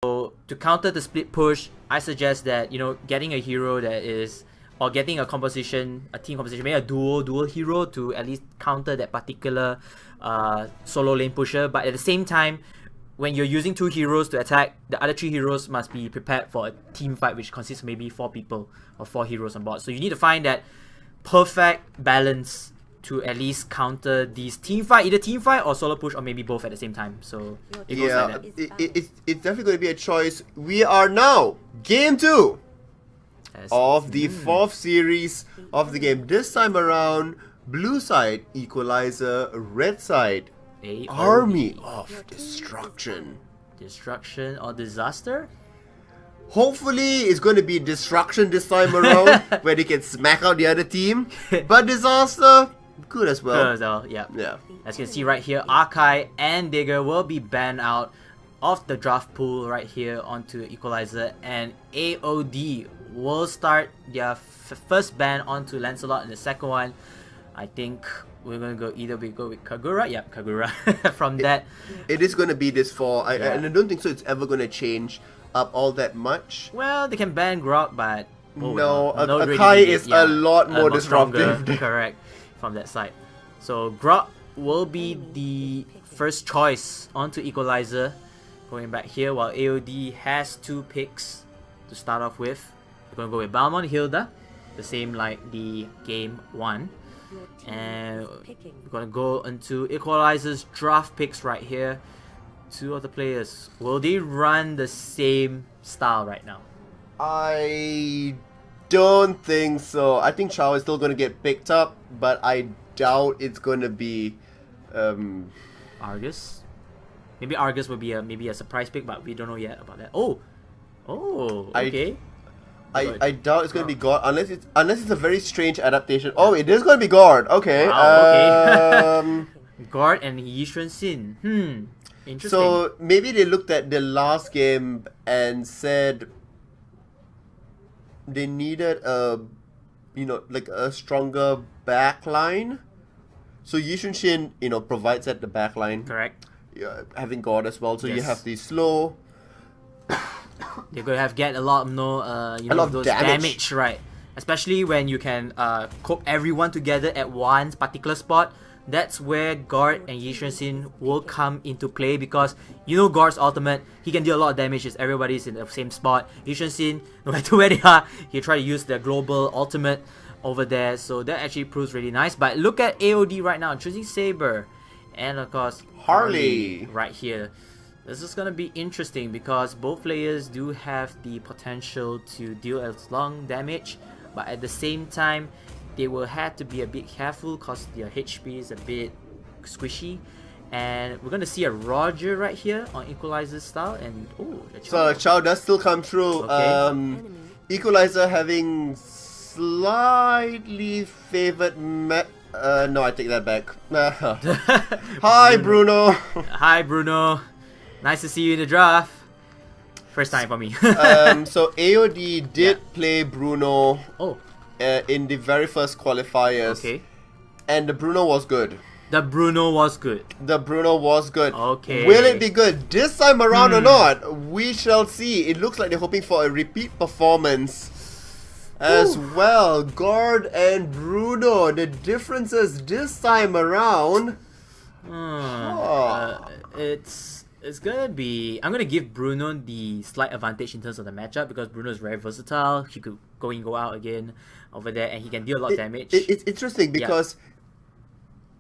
to counter the split push, I suggest that, you know, getting a hero that is, or getting a composition, a team composition, maybe a dual hero to at least counter that particular solo lane pusher. But at the same time, when you're using 2 heroes to attack, the other 3 heroes must be prepared for a team fight, which consists of maybe 4 people or 4 heroes on board. So you need to find that perfect balance to at least counter these team fight, either team fight or solo push, or maybe both at the same time. So it goes like that. It's definitely going to be a choice. We are now game 2 of the 4th series of the game. This time around, blue side Equalizer, red side AoD. Army of Destruction. Destruction or disaster? Hopefully it's going to be destruction this time around, where they can smack out the other team. But disaster, good as well. Good as well, yeah. As you can see right here, Arkai and Digger will be banned out of the draft pool right here onto Equalizer, and AoD will start their first ban onto Lancelot, and the second one, I think we're gonna go we go with Kagura. Yep, Kagura. From that, it is gonna be this fall, and I don't think so. It's ever gonna change up all that much. Well, they can ban Grok, but no, Akai is a lot more disruptive. Correct, from that side. So Grok will be the first choice onto Equalizer, going back here, while AoD has 2 picks to start off with. We're gonna go with Balmond, Hilda, the same like the game 1. And we're gonna go into Equalizer's draft picks right here. 2 of the players, will they run the same style right now? I don't think so. I think Chao is still gonna get picked up, but I doubt it's gonna be Argus. Maybe Argus will be maybe a surprise pick, but we don't know yet about that. Oh, okay. I doubt it's gonna be God unless it's a very strange adaptation. Oh, it is gonna be God. Okay. Wow, okay. God and Yishun Sin. Interesting. So maybe they looked at the last game and said they needed like a stronger backline. So Yishun Shin, provides at the backline. Correct. Yeah, having God as well. So yes. You have the slow. They're gonna get a lot of those damage, right? Especially when you can cope everyone together at one particular spot. That's where Guard and Yishun Sin will come into play, because Guard's ultimate, he can deal a lot of damage if everybody's in the same spot. Yishun Sin, no matter where they are, he try to use the global ultimate over there, so that actually proves really nice. But look at AoD right now, choosing Saber, and of course Harley right here. This is gonna be interesting because both players do have the potential to deal as long damage, but at the same time, they will have to be a bit careful because their HP is a bit squishy. And we're gonna see a Roger right here on Equalizer's style, and so Chao does still come through. Okay. Equalizer having slightly favored no, I take that back. Hi Bruno. Hi Bruno. Nice to see you in the draft. First time for me. So AoD did play Bruno. In the very first qualifiers. Okay. And the Bruno was good. The Bruno was good. Okay. Will it be good this time around or not? We shall see. It looks like they're hoping for a repeat performance as well. Guard and Bruno. The differences this time around. It's gonna be... I'm gonna give Bruno the slight advantage in terms of the matchup, because Bruno is very versatile. He could go in, go out again over there, and he can deal a lot of damage. It's interesting because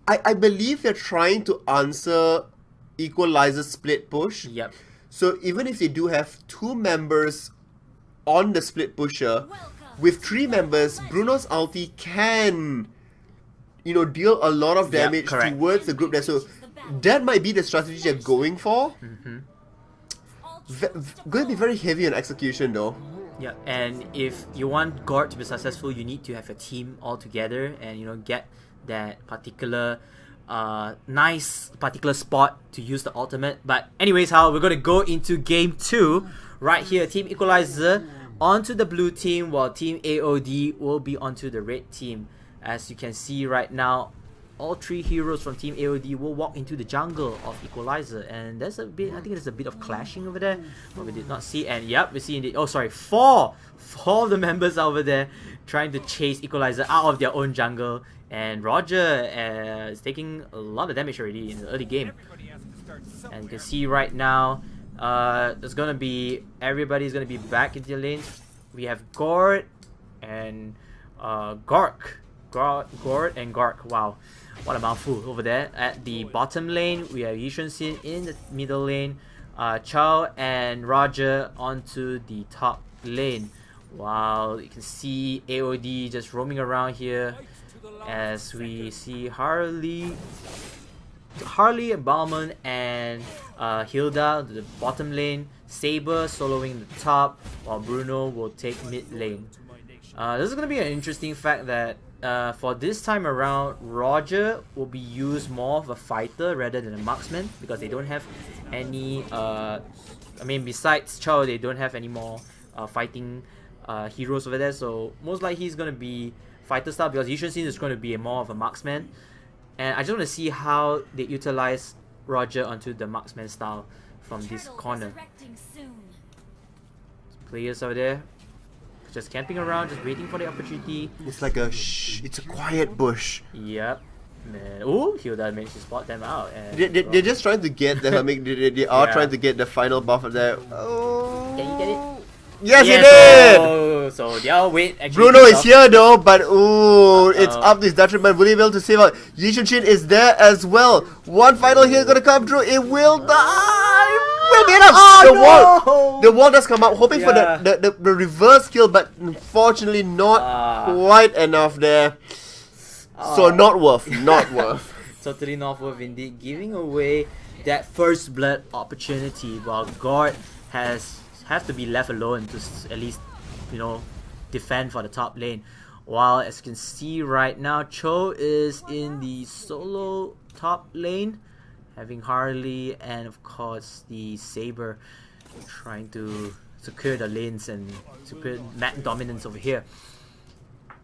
I believe they're trying to answer Equalizer's split push. Yep. So even if they do have 2 members on the split pusher, with 3 members, Bruno's ulti can, deal a lot of damage towards the group there. So that might be the strategy they're going for. Going to be very heavy on execution though. Yeah, and if you want Gord to be successful, you need to have a team all together and get that particular nice particular spot to use the ultimate. But anyways, we're going to go into game 2 right here. Team Equalizer onto the blue team, while Team AoD will be onto the red team. As you can see right now, all 3 heroes from Team AoD will walk into the jungle of Equalizer, and there's a bit, I think there's a bit of clashing over there, but we did not see. And yep, we see indeed, oh sorry, four of the members over there trying to chase Equalizer out of their own jungle, and Roger is taking a lot of damage already in the early game. And you can see right now, there's gonna be, everybody's gonna be back into the lanes. We have Gord and Gork. Gord and Gork. Wow, what a mouthful over there. At the bottom lane, we have Yishun Sin in the middle lane. Chao and Roger onto the top lane. Wow, you can see AoD just roaming around here as we see Harley, Bauman, and Hilda to the bottom lane. Saber soloing the top, while Bruno will take mid lane. This is going to be an interesting fact that for this time around, Roger will be used more of a fighter rather than a marksman, because they don't have any, I mean, besides Chao, they don't have any more fighting heroes over there, so most likely he's going to be fighter style, because Yishun Sin is going to be more of a marksman. And I just want to see how they utilize Roger onto the marksman style from this corner. Players over there just camping around, just waiting for the opportunity. It's like a it's a quiet bush. Yep. Man. Oh, Hilda managed to spot them out. And they're just trying to get the they are trying to get the final buff of there. Oh. Can you get it? Yes, he did! Oh, so they'll wait. Bruno is here though, but ooh, it's up to his detriment. Will he be able to save out? Yishun Sin is there as well. One final here is gonna come through. It will die! The wall does come up, hoping for the reverse kill, but unfortunately not quite enough there. So not worth. Totally not worth indeed. Giving away that first blood opportunity, while Gord have to be left alone to at least, you know, defend for the top lane. While as you can see right now, Cho is in the solo top lane, having Harley and of course the Saber trying to secure the lanes and secure map dominance over here.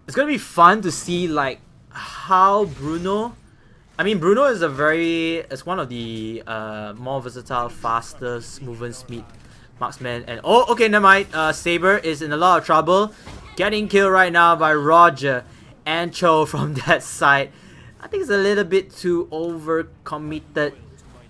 It's gonna be fun to see like how Bruno, I mean Bruno is one of the more versatile, faster, smoother speed marksman. And oh, okay, never mind. Saber is in a lot of trouble, getting killed right now by Roger and Cho from that side. I think it's a little bit too over-committed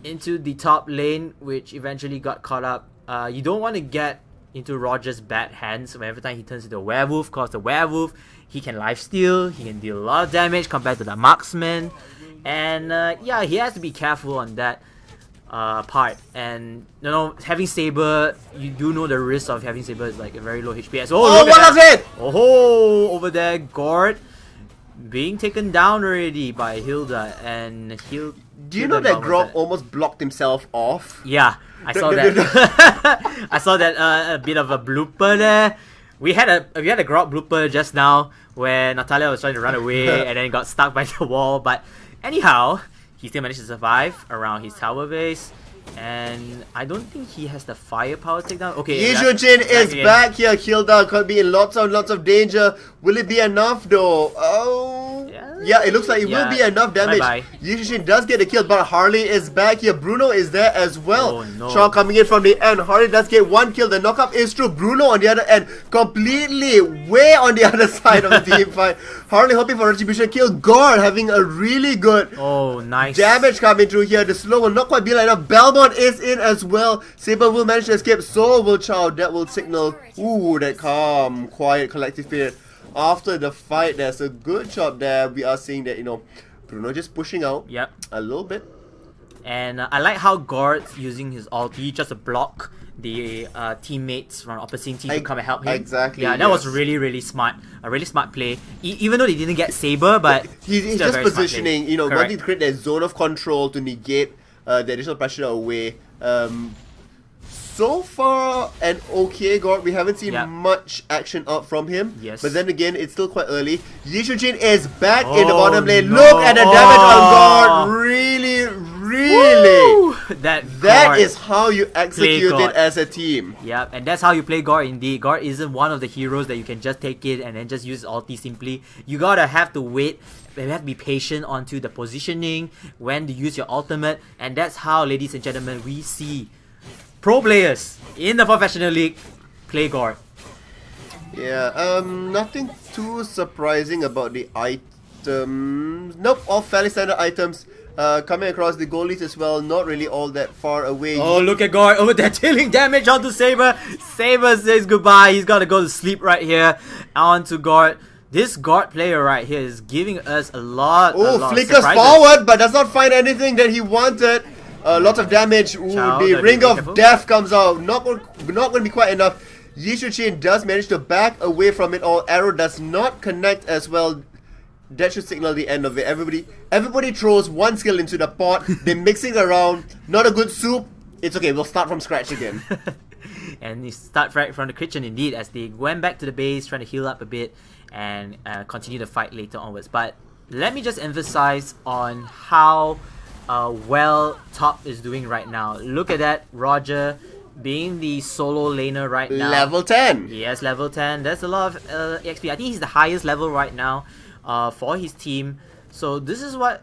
into the top lane, which eventually got caught up. You don't want to get into Roger's bad hands every time he turns into a werewolf, because the werewolf, he can lifesteal, he can deal a lot of damage compared to the marksman. And yeah, he has to be careful on that part. And you know, having Saber, you do know the risk of having Saber is like a very low HP. So, oh, what of it? Oh, over there, Gord being taken down already by Hilda, and Hilda. Do you know that Grog almost blocked himself off? Yeah, I saw that. I saw that a bit of a blooper there. We had a Grog blooper just now where Natalia was trying to run away and then got stuck by the wall. But anyhow, he still managed to survive around his tower base. And I don't think he has the firepower takedown. Okay, Yishun Sin is back here. Hilda could be in lots of danger. Will it be enough though? Oh, yeah, it looks like it will be enough damage. Yishun Sin does get a kill, but Harley is back here. Bruno is there as well. Oh, no. Shaw coming in from the end. Harley does get one kill. The knockup is true. Bruno on the other end, completely way on the other side of the team fight. Harley hoping for retribution kill. Gord having a really good damage coming through here. The slow will not quite be like enough. Belmont is in as well. Saber will manage to escape. So will Chow. That will signal that calm, quiet, collective period. After the fight, there's a good job there. We are seeing that, you know, Bruno just pushing out a little bit. And I like how Gord's using his ulti just to block the teammates from opposing team to come and help him. Exactly. Yeah, that was really smart. A really smart play. Even though they didn't get Saber, but he's just positioning, you know, wanting to create that zone of control to negate the additional pressure away. So far, an okay Gord. We haven't seen much action out from him. Yes. But then again, it's still quite early. Yishun Sin is back in the bottom lane. No. Look at the damage on Gord. Really. Woo! That is how you execute it as a team. Yeah, and that's how you play Gord indeed. Gord isn't one of the heroes that you can just take it and then just use ulti simply. You gotta have to wait you have to be patient onto the positioning, when to use your ultimate, and that's how, ladies and gentlemen, we see pro players in the professional league play Gord. Yeah, nothing too surprising about the items. Nope, all fairly standard items. Coming across the goalies as well, not really all that far away. Oh, look at Gord over there dealing damage onto Saber. Saber says goodbye. He's got to go to sleep right here. Onto Gord. This Gord player right here is giving us a lot. Oh, flickers forward, but does not find anything that he wanted. Lots of damage. Ooh, the Ring of Death comes out. Not going to be quite enough. Yishuchin does manage to back away from it all. Arrow does not connect as well. That should signal the end of it. Everybody throws one skill into the pot. They're mixing around. Not a good soup. It's okay. We'll start from scratch again. And they start right from the kitchen indeed, as they went back to the base trying to heal up a bit and continue the fight later onwards. But let me just emphasize on how well top is doing right now. Look at that, Roger being the solo laner right now. Level 10. Yes, level 10. That's a lot of EXP. I think he's the highest level right now for his team. So this is what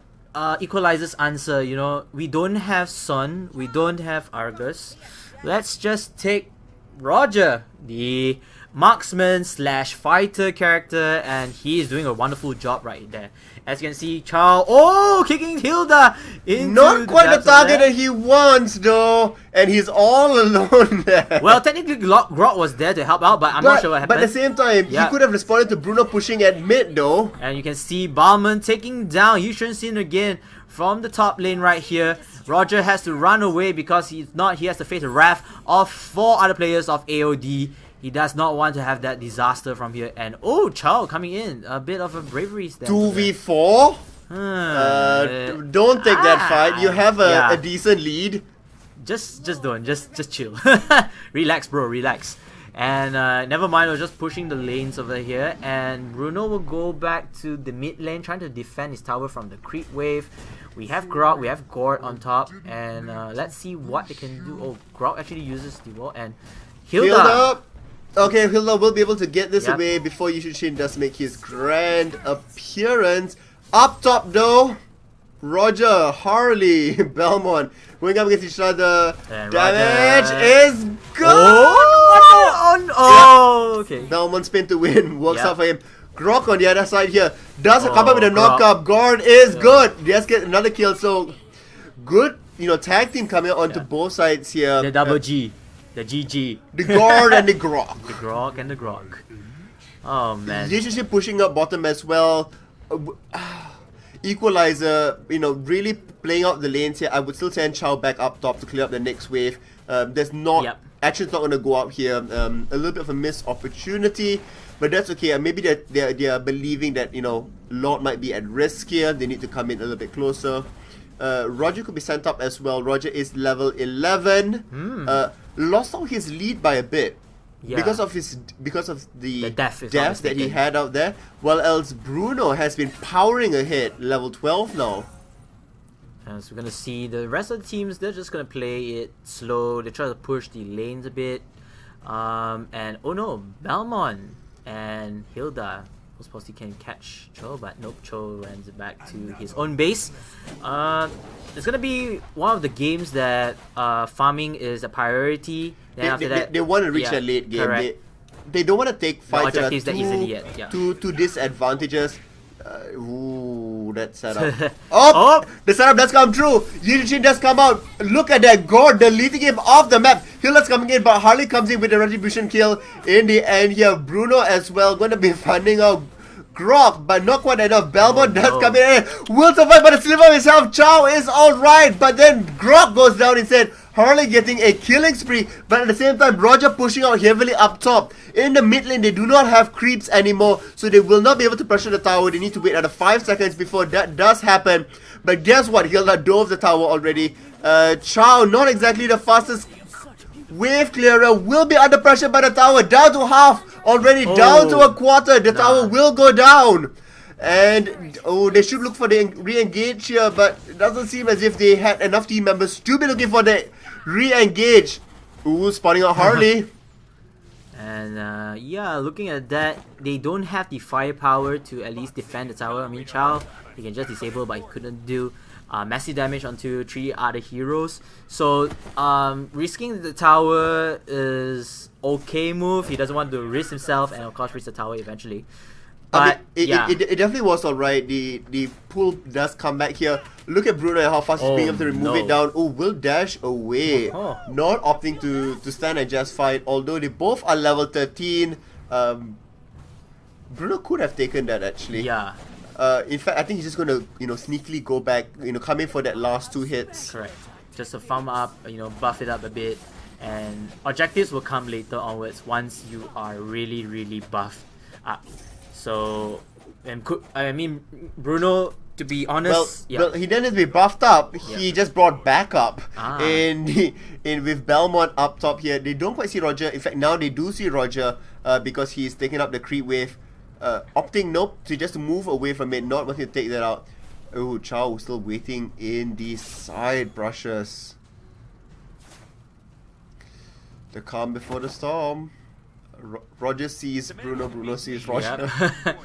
Equalizer's answer. You know, we don't have Sun, we don't have Argus. Let's just take Roger, the marksman slash fighter character, and he is doing a wonderful job right there. As you can see, Chow, kicking Hilda into not quite the target that he wants though, and he's all alone there. Well, technically Grok was there to help out, but I'm not sure what happened. But at the same time, he could have responded to Bruno pushing at mid though. And you can see Balman taking down Yushin again from the top lane right here. Roger has to run away because he has to face the wrath of 4 other players of AoD. He does not want to have that disaster from here. And Chow coming in. A bit of a bravery step. 2v4? Don't take that fight. You have a decent lead. Just don't. Just chill. Relax, bro. Relax. And never mind, we're just pushing the lanes over here. And Bruno will go back to the mid lane, trying to defend his tower from the creep wave. We have Grok, we have Gord on top. And let's see what they can do. Oh, Grok actually uses the wall. And Hilda. Okay, Hilda will be able to get this away before Yushin does make his grand appearance. Up top though, Roger, Harley, Belmont going up against each other. And Damage Roger is good! Okay. Belmont spin to win, works out for him. Grok on the other side here does come up with a knockup. Gord is good. Let's get another kill. So good, tag team coming onto both sides here. The double G. The GG. The Gord and the Grok. The Grok and the Grok. Oh man. Relationship pushing up bottom as well. Equalizer, really playing out the lanes here. I would still send Chow back up top to clear up the next wave. There's not action's not going to go out here. A little bit of a missed opportunity, but that's okay. Maybe they are believing that Lord might be at risk here. They need to come in a little bit closer. Roger could be sent up as well. Roger is level 11. Lost out his lead by a bit because of the death that he had out there. While else Bruno has been powering ahead, level 12 now. And so we're gonna see the rest of the teams. They're just gonna play it slow. They try to push the lanes a bit. And oh no, Balmon and Hilda. I suppose he can catch Cho, but nope, Cho runs it back to his own base. It's gonna be one of the games that farming is a priority. Then after that, they want to reach that late game. They don't want to take fights that are too disadvantages. Ooh, that setup. The setup does come true. Yushin does come out. Look at that. Gord deleting him off the map. Hilda's coming in, but Harley comes in with a retribution kill in the end here. Bruno as well going to be finding out Grok, but not quite enough. Belmont does come in. Will survive, but the sliver of himself. Chow is alright, but then Grok goes down instead. Harley getting a killing spree, but at the same time Roger pushing out heavily up top. In the mid lane they do not have creeps anymore, so they will not be able to pressure the tower. They need to wait another 5 seconds before that does happen. But guess what, Hilda dove the tower already. Chow, not exactly the fastest wave clearer, will be under pressure by the tower. Down to half already, down to a quarter. The tower will go down. And they should look for the re-engage here, but it doesn't seem as if they had enough team members to be looking for the re-engage. Spawning out Harley. And yeah, looking at that, they don't have the firepower to at least defend the tower. I mean, Chow, he can just disable, but he couldn't do massive damage onto 3 other heroes. So risking the tower is okay move. He doesn't want to risk himself and of course risk the tower eventually. But it definitely was alright. The pull does come back here. Look at Bruno and how fast he's being able to remove it down. Oh, will dash away. Not opting to stand and just fight. Although they both are level 13. Bruno could have taken that actually. Yeah. In fact, I think he's just gonna sneakily go back. Come in for that last 2 hits. Correct. Just to farm up. Buff it up a bit. And objectives will come later onwards once you are really buffed up. So, I mean, Bruno, to be honest, well, he didn't be buffed up. He just brought back up, and with Belmont up top here, they don't quite see Roger. In fact, now they do see Roger because he's taking up the creep wave, opting to just move away from it, not wanting to take that out. Oh, Chow still waiting in the side brushes. The calm before the storm. Roger sees Bruno, Bruno sees Roger. Yep.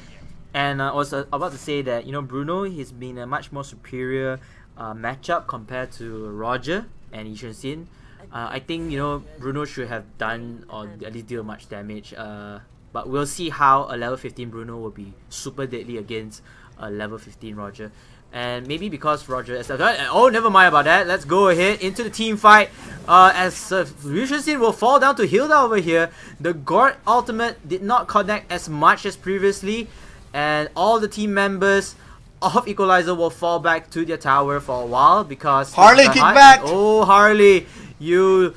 And I was about to say that, Bruno, he's been a much more superior matchup compared to Roger and Yi Sin. I think, Bruno should have done or at least deal much damage. But we'll see how a level 15 Bruno will be super deadly against a level 15 Roger. And maybe because Roger is... Oh, never mind about that. Let's go ahead into the team fight. As Yi Sin will fall down to Hilda over here. The Gord ultimate did not connect as much as previously. And all the team members of Equalizer will fall back to their tower for a while because... Harley, kick back! Oh, Harley. You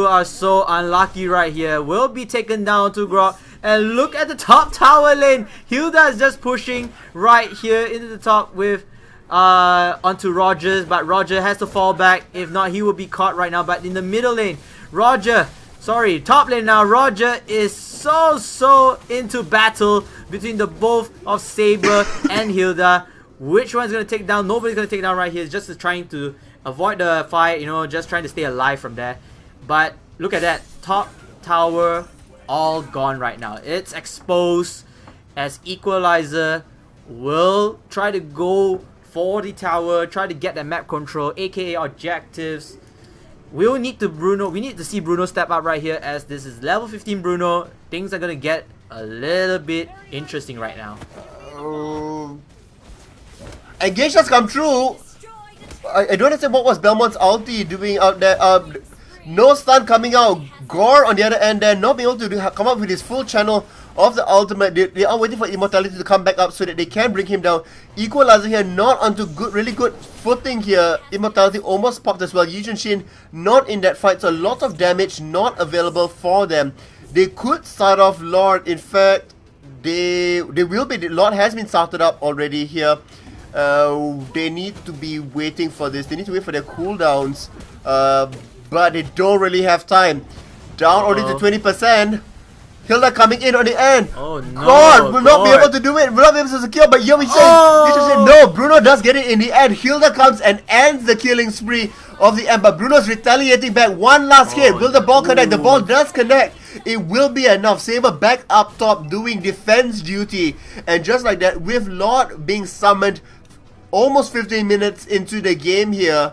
are so unlucky right here. Will be taken down to Grog. And look at the top tower lane. Hilda is just pushing right here into the top with... onto Rogers, but Roger has to fall back. If not, he will be caught right now. But in the middle lane, top lane now, Roger is so into battle between the both of Saber and Hilda. Which one's gonna take down? Nobody's gonna take down right here. It's just trying to avoid the fight, just trying to stay alive from there. But look at that, top tower all gone right now. It's exposed as Equalizer will try to go for the tower, try to get that map control, aka objectives. We need to see Bruno step up right here, as this is level 15 Bruno. Things are gonna get a little bit interesting right now. Engage has come true. I don't understand what was Belmont's ulti doing out there. No stun coming out. Gore on the other end there, not being able to come up with his full channel of the ultimate. They are waiting for Immortality to come back up so that they can bring him down. Equalizer here not onto really good footing here. Immortality almost popped as well. Yi Shin not in that fight, so a lot of damage not available for them. They could start off Lord. In fact, they will be. Lord has been started up already here. They need to be waiting for this. They need to wait for their cooldowns. But they don't really have time. Down only to 20%. Hilda coming in on the end. Oh no. God, will not be able to do it. Will not be able to secure. But Yomi said, no. Bruno does get it in the end. Hilda comes and ends the killing spree of the end. But Bruno's retaliating back. One last hit. Will the ball connect? The ball does connect. It will be enough. Saber back up top doing defense duty. And just like that, with Lord being summoned almost 15 minutes into the game here,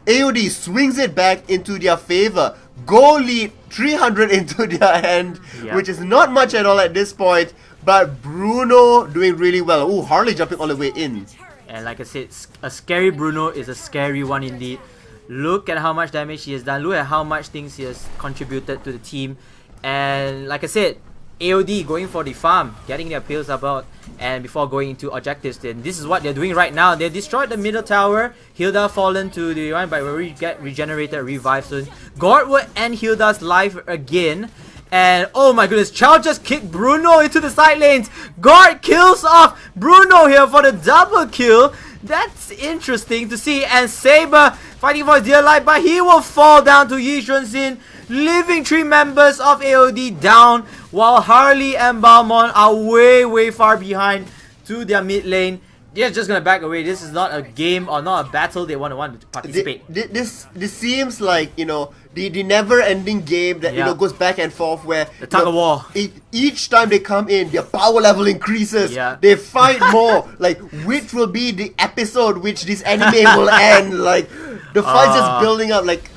AoD swings it back into their favor. Goal lead 300 into their hand, which is not much at all at this point. But Bruno doing really well. Oh, Harley jumping all the way in. And like I said, a scary Bruno is a scary one indeed. Look at how much damage he has done. Look at how much things he has contributed to the team. And like I said, AoD going for the farm, getting their pills about, and before going into objectives, then this is what they're doing right now. They destroyed the middle tower. Hilda fallen to the one, but will get regenerated, revived soon. Gord will end Hilda's life again. And oh my goodness, Chow just kicked Bruno into the side lanes. Gord kills off Bruno here for the double kill. That's interesting to see. And Saber fighting for his dear life, but he will fall down to Yi Sin, leaving 3 members of AoD down, while Harley and Balmont are way far behind to their mid lane. they're just gonna back away. This is not a game or not a battle they want to participate. This seems like, you know, the never-ending game that, you know, goes back and forth, where the tug of war. Each time they come in, their power level increases. Yeah. They fight more. Like, which will be the episode which this anime will end? Like, the fight's just building up. Like,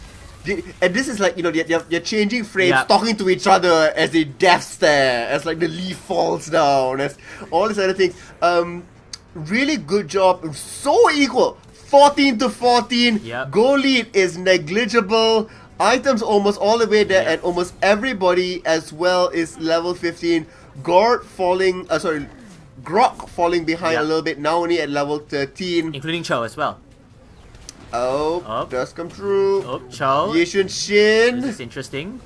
and this is like, you know, they're changing frames, talking to each other as they death stare, as like the leaf falls down, as all these other things. Really good job. So equal. 14-14. Yep. Goal lead is negligible. Items almost all the way there, and almost everybody as well is level 15. Grok falling behind a little bit, now only at level 13. Including Cho as well. Oh, does come true. Oh, Cho. Yishun Shin. This is interesting.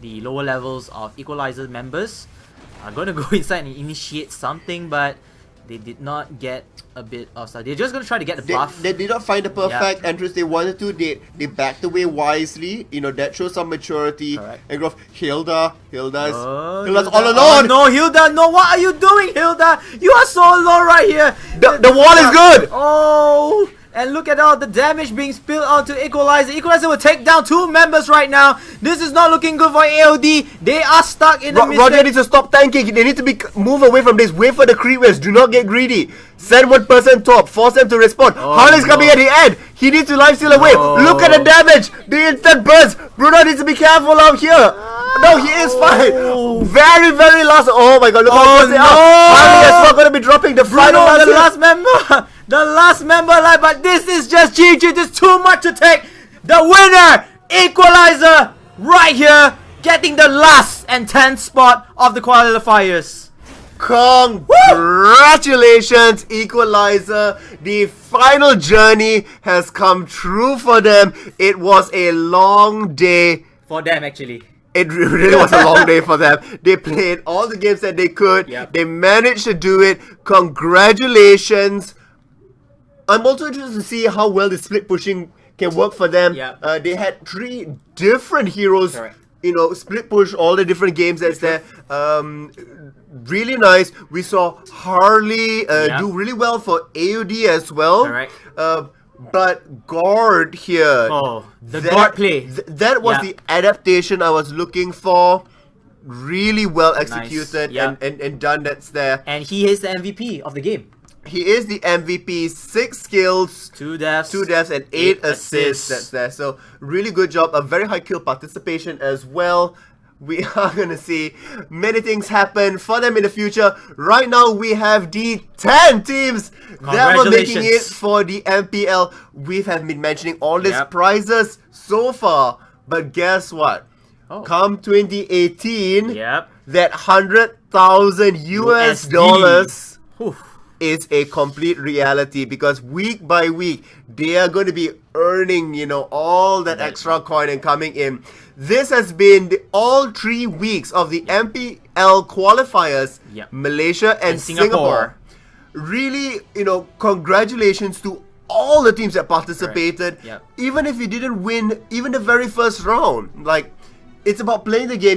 The lower levels of Equalizer members are going to go inside and initiate something, but they did not get a bit of stuff. They're just going to try to get the buff. They did not find the perfect entrance they wanted to. They backed away wisely. You know, that shows some maturity. Correct. And growth. Hilda's Hilda. all alone. Oh, no, Hilda, no, what are you doing, Hilda? You are so low right here. The wall is good. Oh, and look at all the damage being spilled onto Equalizer. Equalizer will take down 2 members right now. This is not looking good for AoD. They are stuck in the midst. Roger needs to stop tanking. They need to move away from this. Wait for the creep waves. Do not get greedy. Send one person top. Force them to respond. Harley's coming at the end. He needs to lifesteal away. Look at the damage. The instant burst. Bruno needs to be careful out here. No, he is fine. Very, very last. Oh my god. Look how close they are. Harley is not going to be dropping the final Bruno, the last member. The last member alive, but this is just GG. There's too much to take. The winner, Equalizer, right here, getting the last and 10th spot of the qualifiers. Congratulations, Equalizer. The final journey has come true for them. It was a long day. For them, actually. It really was a long day for them. They played all the games that they could. Yep. They managed to do it. Congratulations. I'm also interested to see how well the split pushing can work for them. Yep. They had 3 different heroes. Correct. You know, split push all the different games that's there. Really nice. We saw Harley do really well for AoD as well. Correct. But Gord here. Oh, the Gord play. That was the adaptation I was looking for. Really well executed and done. That's there. And he is the MVP of the game. He is the MVP. 6 kills, 2 deaths, and 8 assists. That's there. So really good job. A very high kill participation as well. We are going to see many things happen for them in the future. Right now, we have the 10 teams that were making it for the MPL. We have been mentioning all these prizes so far. But guess what? Come 2018, that 100,000 US dollars is a complete reality, because week by week they are going to be earning, you know, all that extra coin and coming in. This has been all 3 weeks of the MPL qualifiers, Malaysia and Singapore. Really, you know, congratulations to all the teams that participated. Even if you didn't win even the very first round, like, it's about playing the game.